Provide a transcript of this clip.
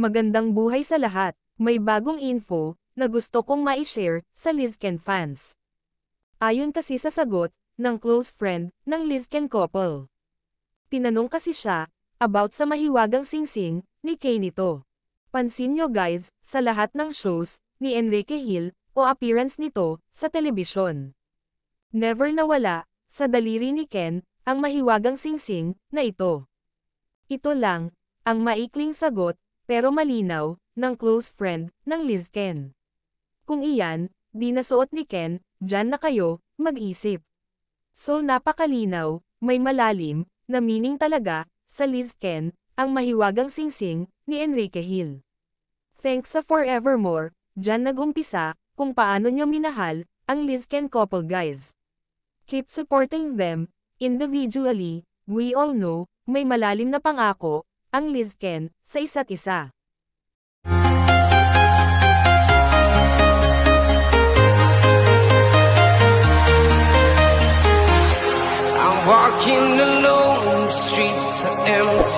Magandang buhay sa lahat. May bagong info na gusto kong ma-share sa Lizken fans. Ayon kasi sa sagot ng close friend ng Lizken couple. Tinanong kasi siya about sa mahiwagang singsing ni Kay nito. Pansin nyo guys, sa lahat ng shows ni Enrique Hill o appearance nito sa telebisyon. Never nawala sa daliri ni Ken ang mahiwagang singsing na ito. Ito lang ang maikling sagot pero malinaw ng close friend ng Lizken. Kung iyan, di nasuot ni Ken, dyan na kayo mag-isip. So napakalinaw, may malalim na meaning talaga sa Lizken ang mahiwagang singsing ni Enrique Hill. Thanks sa Forevermore, dyan nag-umpisa kung paano nyo minahal ang Lizken couple guys. Keep supporting them individually. We all know may malalim na pangako ang Lizken sa isa't isa. I'm walking alone, the streets are empty.